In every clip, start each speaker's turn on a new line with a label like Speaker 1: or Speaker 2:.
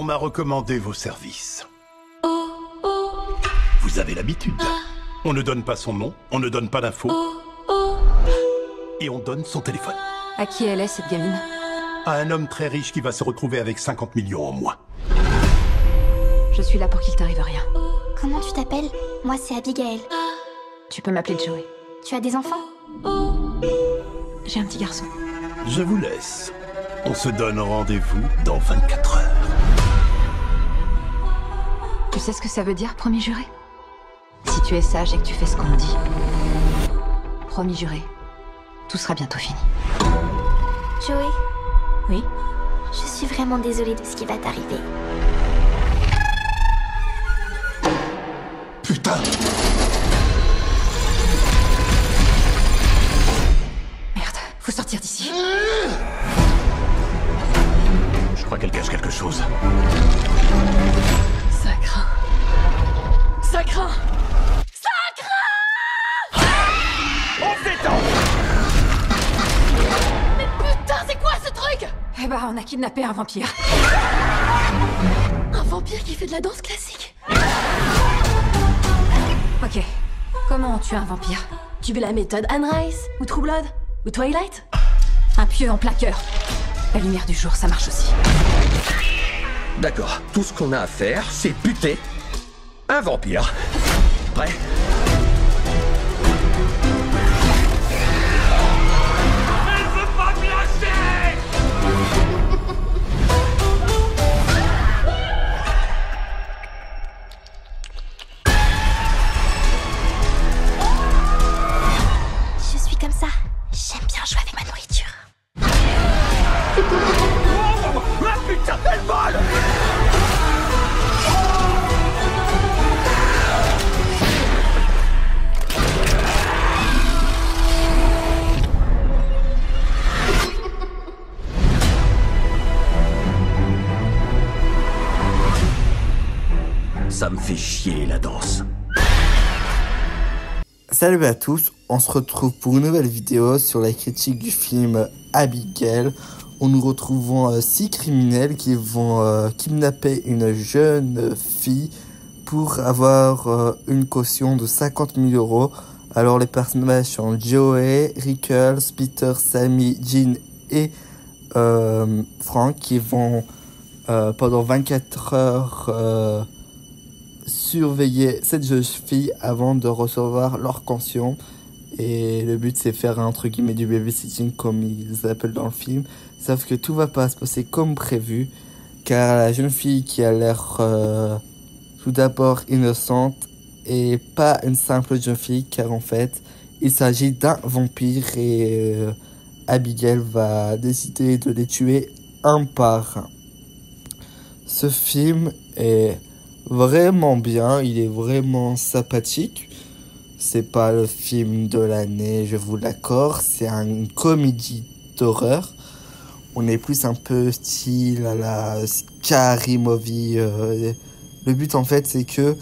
Speaker 1: m'a recommandé vos services. Vous avez l'habitude. On ne donne pas son nom, on ne donne pas d'infos. Et on donne son téléphone.
Speaker 2: À qui elle est, cette gamine?
Speaker 1: À un homme très riche qui va se retrouver avec 50 millions en moins.
Speaker 2: Je suis là pour qu'il t'arrive rien.
Speaker 3: Comment tu t'appelles? Moi, c'est Abigail.
Speaker 2: Tu peux m'appeler Joey.
Speaker 3: Tu as des enfants?
Speaker 2: J'ai un petit garçon.
Speaker 1: Je vous laisse. On se donne rendez-vous dans 24 heures.
Speaker 2: Tu sais ce que ça veut dire, promis juré? Si tu es sage et que tu fais ce qu'on dit, promis juré, tout sera bientôt fini.
Speaker 3: Joey,
Speaker 2: Oui?
Speaker 3: je suis vraiment désolée de ce qui va t'arriver.
Speaker 1: Putain!
Speaker 2: Merde, faut sortir d'ici.
Speaker 1: Je crois qu'elle cache quelque chose.
Speaker 2: Ça craint. Ça craint.
Speaker 1: On s'étend!
Speaker 2: Putain, c'est quoi ce truc? Eh ben, on a kidnappé un vampire. Un vampire qui fait de la danse classique? Ok. Comment on tue un vampire? Tu veux la méthode Anne Rice? Ou True Blood? Ou Twilight? Un pieu en plein cœur. La lumière du jour, ça marche aussi.
Speaker 4: D'accord, tout ce qu'on a à faire, c'est buter un vampire. Prêt? Elle veut pas me lâcher!
Speaker 3: Je suis comme ça. J'aime bien jouer avec ma nourriture.
Speaker 4: Ah putain, elle vole! Ça me fait chier la danse.
Speaker 5: Salut à tous, on se retrouve pour une nouvelle vidéo sur la critique du film Abigail, où nous retrouvons 6 criminels qui vont kidnapper une jeune fille pour avoir une caution de 50 000 euros. Alors les personnages sont Joey, Rickles, Peter, Sammy, Jean et Frank qui vont pendant 24 heures surveiller cette jeune fille avant de recevoir leur caution. Et le but c'est faire entre guillemets du babysitting comme ils appellent dans le film. Sauf que tout va pas se passer comme prévu, car la jeune fille qui a l'air tout d'abord innocente et pas une simple jeune fille, car en fait il s'agit d'un vampire et Abigail va décider de les tuer un par un. Ce film est vraiment bien, il est vraiment sympathique. C'est pas le film de l'année, je vous l'accorde, c'est une comédie d'horreur. On est plus un peu style à la Scary Movie. Le but en fait c'est que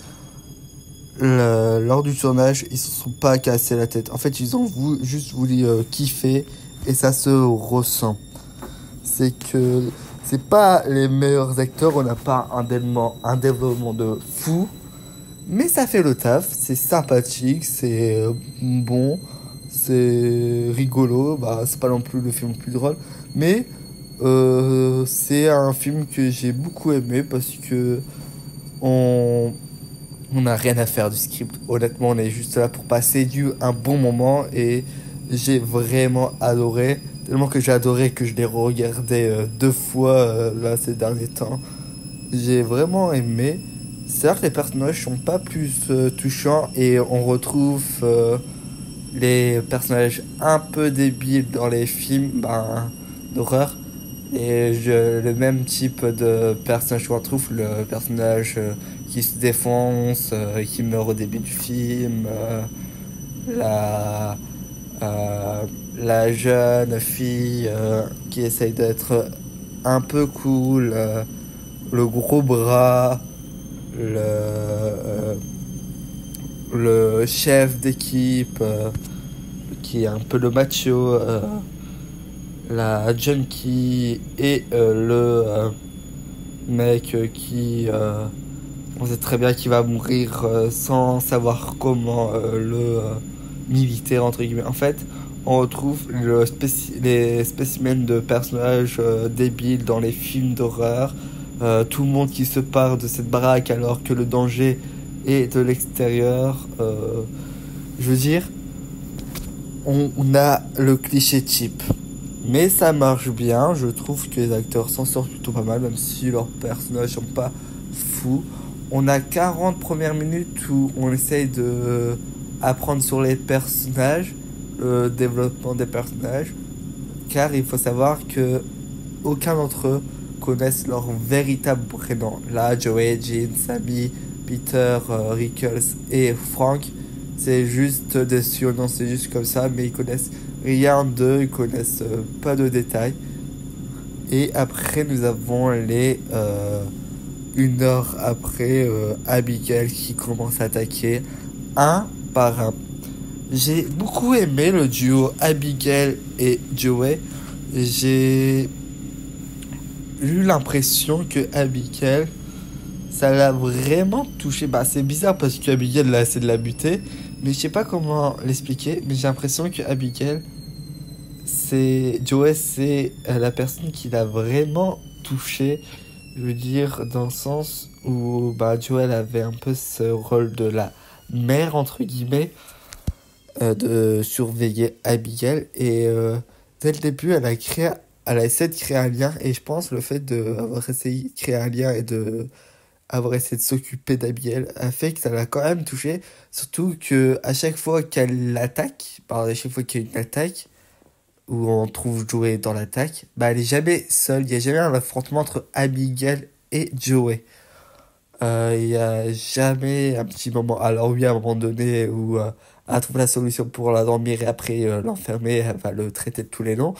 Speaker 5: lors du tournage ils se sont pas cassés la tête. En fait ils ont juste voulu kiffer et ça se ressent. C'est que c'est pas les meilleurs acteurs, on n'a pas un développement de fou. Mais ça fait le taf, c'est sympathique, c'est bon, c'est rigolo, c'est pas non plus le film le plus drôle, mais c'est un film que j'ai beaucoup aimé parce que on n'a rien à faire du script. Honnêtement, on est juste là pour passer un bon moment et j'ai vraiment adoré, tellement que j'ai adoré que je l'ai regardé 2 fois là ces derniers temps. J'ai vraiment aimé. C'est vrai que les personnages sont pas plus touchants et on retrouve les personnages un peu débiles dans les films d'horreur. Et le même type de personnage qu'on retrouve, le personnage qui se défonce, qui meurt au début du film, la jeune fille qui essaye d'être un peu cool, le gros bras, le chef d'équipe qui est un peu le macho, la junkie et mec qui... on sait très bien qu'il va mourir sans savoir comment le militaire, entre guillemets. En fait, on retrouve les spécimens de personnages débiles dans les films d'horreur. Tout le monde qui se part de cette baraque alors que le danger est de l'extérieur. Je veux dire, on a le cliché type. Mais ça marche bien. Je trouve que les acteurs s'en sortent plutôt pas mal, même si leurs personnages sont pas fous. On a 40 premières minutes où on essaye de apprendre sur les personnages, le développement des personnages, car il faut savoir que aucun d'entre eux connaissent leur véritable prénom. Là, Joey, Jean, Sammy, Peter, Rickles et Frank, c'est juste des surnoms, c'est juste comme ça, mais ils connaissent rien d'eux, ils connaissent pas de détails. Et après, nous avons les... une heure après, Abigail qui commence à attaquer un par un. J'ai beaucoup aimé le duo Abigail et Joey. J'ai eu l'impression que Abigail, ça l'a vraiment touché. Bah, c'est bizarre parce que Abigail l'a essayé de la buter, mais je sais pas comment l'expliquer. Mais j'ai l'impression que Abigail, Joey, c'est la personne qui l'a vraiment touché. Je veux dire, dans le sens où Joel avait un peu ce rôle de la mère, entre guillemets, de surveiller Abigail. Et dès le début, elle a essayé de créer un lien. Et je pense le fait d'avoir essayé de créer un lien et d'avoir essayé de s'occuper d'Abigail a fait que ça l'a quand même touché. Surtout qu'à chaque fois qu'elle l'attaque, à chaque fois qu'il y a une attaque, où on trouve Joey dans l'attaque, elle est jamais seule. Il n'y a jamais un affrontement entre Abigail et Joey. Il n'y a jamais un petit moment. Alors oui, à un moment donné où elle trouve la solution pour la dormir et après l'enfermer, elle va le traiter de tous les noms.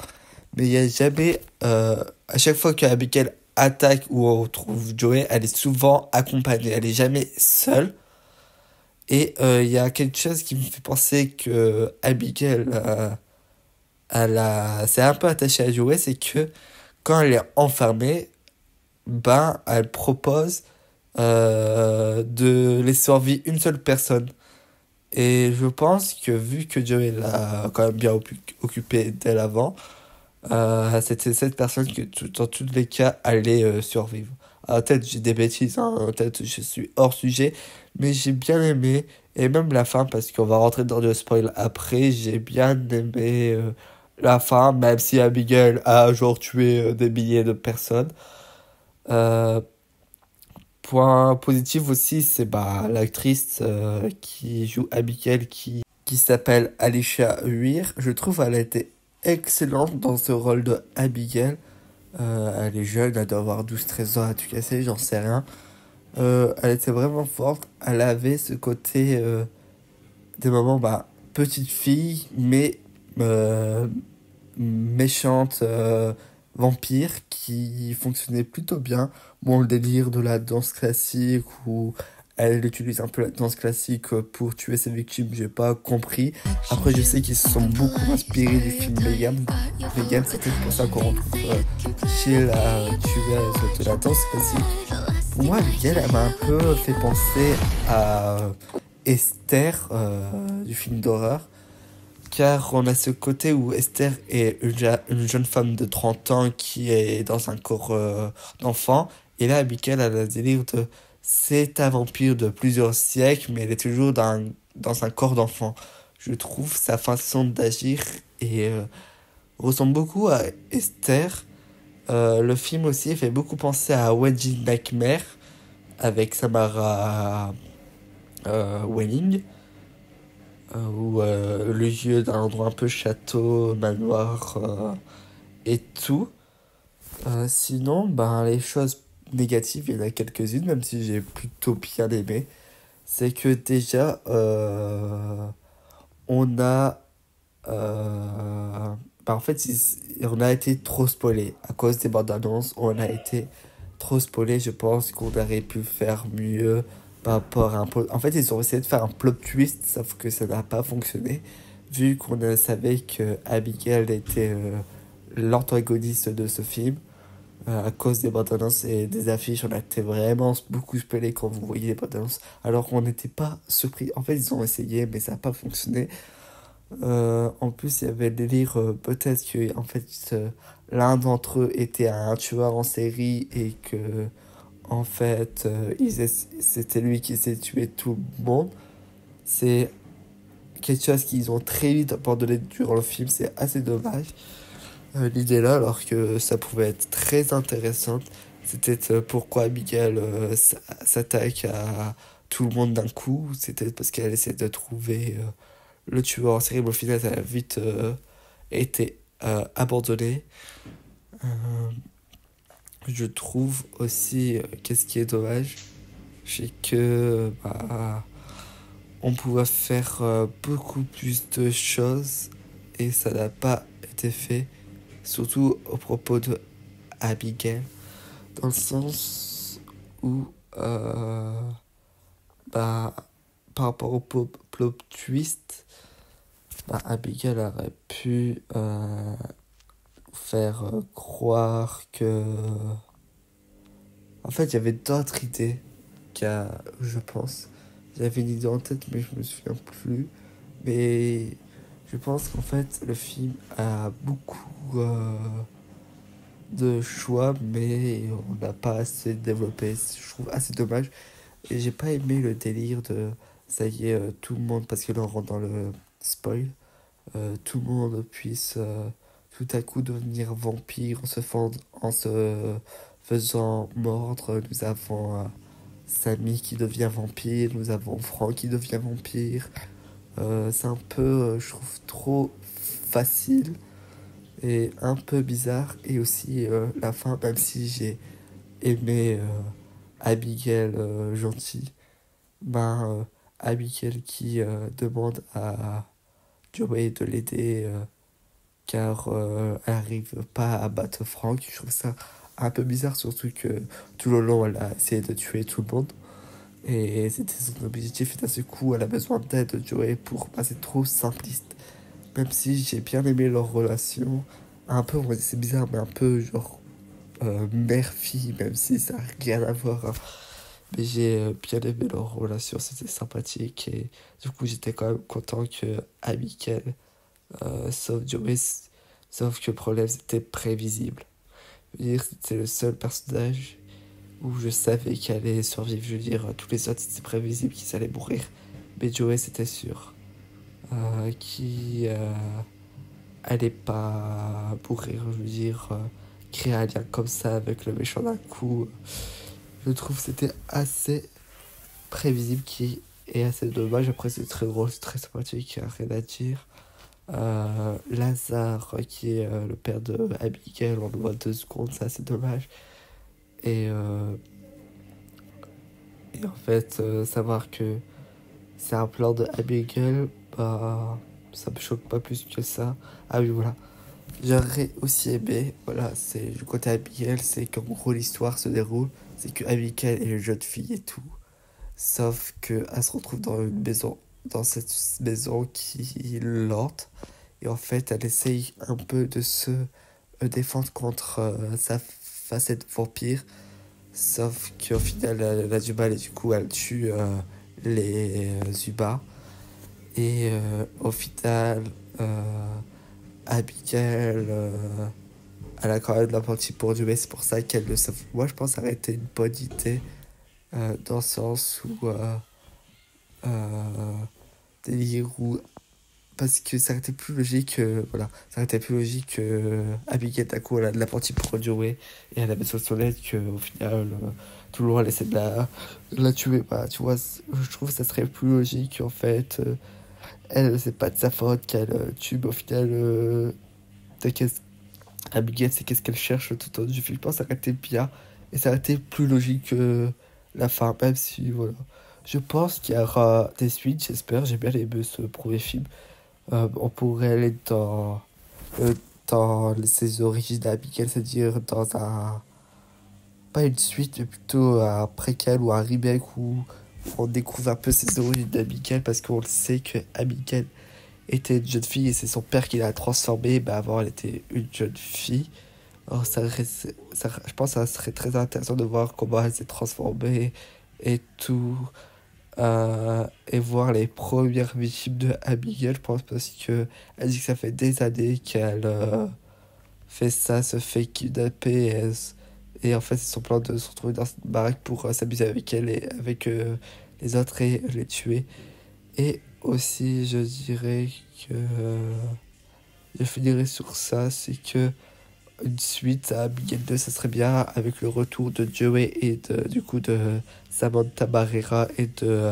Speaker 5: Mais il n'y a jamais... à chaque fois qu'Abigail attaque ou on trouve Joey, elle est souvent accompagnée. Elle n'est jamais seule. Et il y a quelque chose qui me fait penser que Abigail... c'est un peu attaché à Joey, c'est que quand elle est enfermée, elle propose de laisser en vie une seule personne. Et je pense que vu que Joey l'a quand même bien occupé dès l'avant, c'était cette personne que dans tous les cas allait survivre. Alors peut-être j'ai des bêtises, peut-être je suis hors sujet, mais j'ai bien aimé, et même la fin, parce qu'on va rentrer dans le spoil après, j'ai bien aimé la fin, même si Abigail a genre tué des milliers de personnes. Point positif aussi, c'est l'actrice qui joue Abigail qui s'appelle Alicia Weir. Je trouve qu'elle a été excellente dans ce rôle de Abigail. Elle est jeune, elle doit avoir 12-13 ans à tout casser, j'en sais rien. Elle était vraiment forte. Elle avait ce côté des moments petite fille, mais méchante vampire qui fonctionnait plutôt bien. Bon, le délire de la danse classique où elle utilise un peu la danse classique pour tuer ses victimes, j'ai pas compris. Après, je sais qu'ils se sont beaucoup inspirés du film Megan. Megan, c'est peut-être pour ça qu'on retrouve chez la tueuse de la danse classique. Pour moi, Abigail, elle m'a un peu fait penser à Esther du film d'horreur. Car on a ce côté où Esther est une jeune femme de 30 ans qui est dans un corps d'enfant. Et là, Abigail, elle a le délire de... C'est un vampire de plusieurs siècles, mais elle est toujours dans un corps d'enfant. Je trouve sa façon d'agir et ressemble beaucoup à Esther. Le film aussi fait beaucoup penser à Wedding Nightmare avec Samara Weaving. Où le lieu d'un endroit un peu château, manoir et tout. Sinon, les choses négatives, il y en a quelques-unes, même si j'ai plutôt bien aimé. C'est que déjà, on a... en fait, on a été trop spoilé. À cause des bandes annonces, on a été trop spoilé. Je pense qu'on aurait pu faire mieux par rapport à un plot. En fait, ils ont essayé de faire un plot twist, sauf que ça n'a pas fonctionné. Vu qu'on savait que Abigail était l'antagoniste de ce film. à cause des bandes annonces et des affiches. On a été vraiment beaucoup spoilés quand vous voyez les bandes annonces. Alors qu'on n'était pas surpris. En fait, ils ont essayé, mais ça n'a pas fonctionné. En plus, il y avait le délire, peut-être que en fait, l'un d'entre eux était un tueur en série et que, en fait, c'était lui qui s'est tué tout le monde. C'est quelque chose qu'ils ont très vite abandonné durant le film, c'est assez dommage. L'idée là, alors que ça pouvait être très intéressante, c'était pourquoi Abigail s'attaque à tout le monde d'un coup. C'était parce qu'elle essaie de trouver le tueur en série, mais au final, ça a vite été abandonné. Euh, je trouve aussi, qu'est-ce qui est dommage, c'est que on pouvait faire beaucoup plus de choses et ça n'a pas été fait, surtout au propos de Abigail, dans le sens où par rapport au plot twist, Abigail aurait pu faire croire que en fait il y avait d'autres idées je pense. J'avais une idée en tête, mais je me souviens plus. Mais je pense qu'en fait, le film a beaucoup de choix, mais on n'a pas assez développé. Je trouve assez dommage. Et j'ai pas aimé le délire de ça y est, tout le monde, parce que là on rentre dans le spoil, tout le monde puisse tout à coup devenir vampire en se faisant mordre. Nous avons Sammy qui devient vampire, nous avons Franck qui devient vampire. C'est un peu, je trouve, trop facile et un peu bizarre. Et aussi la fin, même si j'ai aimé Abigail gentille, Abigail qui demande à Joey de l'aider car elle n'arrive pas à battre Franck. Je trouve ça un peu bizarre, surtout que tout le long elle a essayé de tuer tout le monde et c'était son objectif, et à ce coup elle a besoin d'aide de Joey pour c'est trop simpliste. Même si j'ai bien aimé leur relation, un peu, c'est bizarre, mais un peu genre mère-fille, même si ça n'a rien à voir, hein. Mais j'ai bien aimé leur relation, c'était sympathique, et du coup j'étais quand même content que Abigail sauve Joey, sauf que le problème c'était prévisible. Je veux dire, c'était le seul personnage où je savais qu'elle allait survivre. Je veux dire, tous les autres c'était prévisible qu'ils allaient mourir, mais Joey c'était sûr qui allait pas mourir. Je veux dire, créer un lien comme ça avec le méchant d'un coup, je trouve que c'était assez prévisible, qui est assez dommage. Après c'est très drôle, c'est très sympathique, rien à dire. Lazare qui est le père de Abigail, on le voit 2 secondes, ça c'est dommage. Et en fait savoir que c'est un plan de Abigail, ça me choque pas plus que ça. Ah oui, voilà, j'aurais aussi aimé, voilà, c'est du côté Abigail, c'est qu'en gros l'histoire se déroule, c'est que Abigail est une jeune fille et tout, sauf que elle se retrouve dans une maison, dans cette maison qui l'hante, et en fait elle essaye un peu de se défendre contre sa facette vampire, sauf qu'au final elle a du mal et du coup elle tue les humains, et au final Abigail elle a quand même de l'empathie pour Dieu, mais c'est pour ça qu'elle le sauve. Moi je pense que ça aurait été une bonne idée, dans le sens où délire où, parce que ça aurait été plus logique, voilà, ça aurait été plus logique que Abigail d'un coup elle a de l'empathie pour Joey et elle a besoin de son aide, qu'au final tout le long elle essaie de la tuer. Tu vois, je trouve que ça serait plus logique en fait. Elle, c'est pas de sa faute qu'elle tue, mais au final Abigail, c'est qu'est-ce qu'elle cherche tout au long du film. Je pense que ça aurait été bien et ça aurait été plus logique que la fin, même si voilà. Je pense qu'il y aura des suites, j'espère. J'ai bien aimé ce premier film. On pourrait aller dans ses origines d'Abigail, c'est-à-dire dans pas une suite, mais plutôt un préquel ou un remake où on découvre un peu ses origines d'Abigail, parce qu'on le sait que Abigail était une jeune fille et c'est son père qui l'a transformée. Avant elle était une jeune fille, Alors, je pense que ça serait très intéressant de voir comment elle s'est transformée et tout. Et voir les premières victimes de Abigail, je pense, parce que elle dit que ça fait des années qu'elle fait ça, se fait kidnapper. Et en fait, c'est son plan de se retrouver dans cette baraque pour s'amuser avec elle et avec les autres et les tuer. Et aussi, je dirais que je finirai sur ça, c'est que une suite à Abigail 2, ça serait bien avec le retour de Joey et du coup de Samantha Barrera et de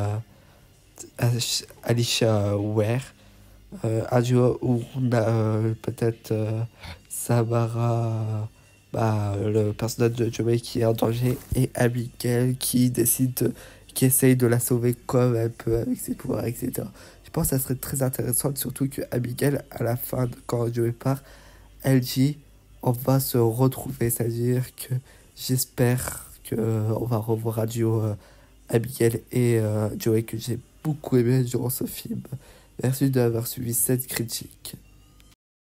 Speaker 5: Alicia Ware. Un duo où on a peut-être Samara, le personnage de Joey qui est en danger, et Abigail qui essaye de la sauver comme elle peut avec ses pouvoirs, etc. Je pense que ça serait très intéressant, surtout que Abigail, à la fin, quand Joey part, elle dit on va se retrouver, c'est-à-dire que j'espère qu'on va revoir un duo Abigail et Joey que j'ai beaucoup aimé durant ce film. Merci d'avoir suivi cette critique.